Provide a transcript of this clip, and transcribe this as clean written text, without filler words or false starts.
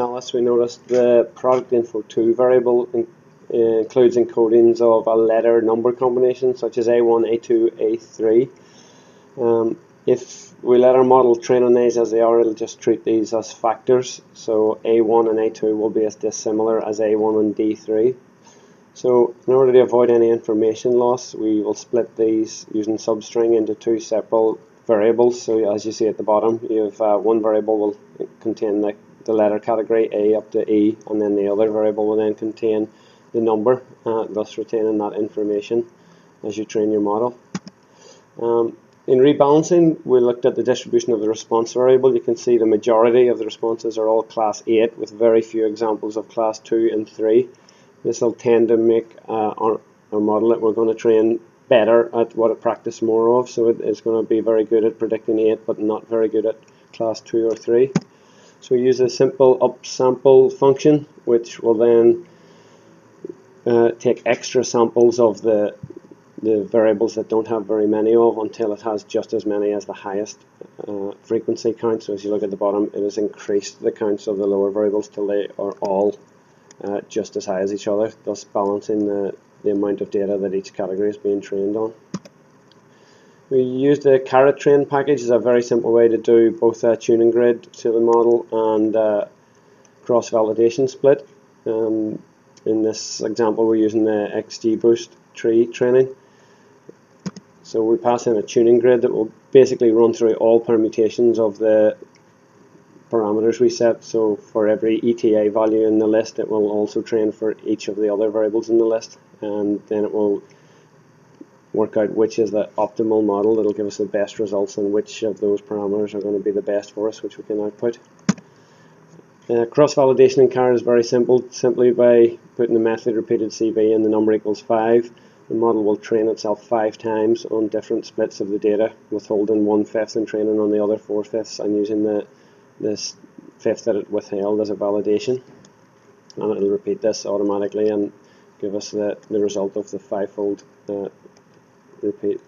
analysis, we noticed the product info2 variable includes encodings of a letter number combination such as A1, A2, A3. If we let our model train on these as they are, it'll just treat these as factors. So A1 and A2 will be as dissimilar as A1 and D3. So in order to avoid any information loss, we will split these using substring into two separate variables. So as you see at the bottom, you have one variable will contain the letter category A up to E, and then the other variable will then contain the number, thus retaining that information as you train your model. In rebalancing, we looked at the distribution of the response variable. You can see the majority of the responses are all class 8 with very few examples of class 2 and 3. This will tend to make our model that we're going to train better at what it practices more of. So it's going to be very good at predicting 8 but not very good at class 2 or 3. So we use a simple upsample function which will then take extra samples of the variables that don't have very many of until it has just as many as the highest frequency count. So as you look at the bottom, it has increased the counts of the lower variables till they are all just as high as each other, thus balancing the amount of data that each category is being trained on. We used the carrot train package as a very simple way to do both a tuning grid to the model and cross-validation split. In this example, we're using the XGBoost tree training. So we pass in a tuning grid that will basically run through all permutations of the parameters we set. So for every ETA value in the list, it will also train for each of the other variables in the list, and then it will work out which is the optimal model that will give us the best results and which of those parameters are going to be the best for us, which we can output. Cross-validation in carrot is very simple. Simply by putting the method repeated CV and the number equals 5, the model will train itself 5 times on different splits of the data, withholding 1/5 and training on the other 4/5 and using this 5th that it withheld as a validation. And it will repeat this automatically and give us the result of the 5-fold repeat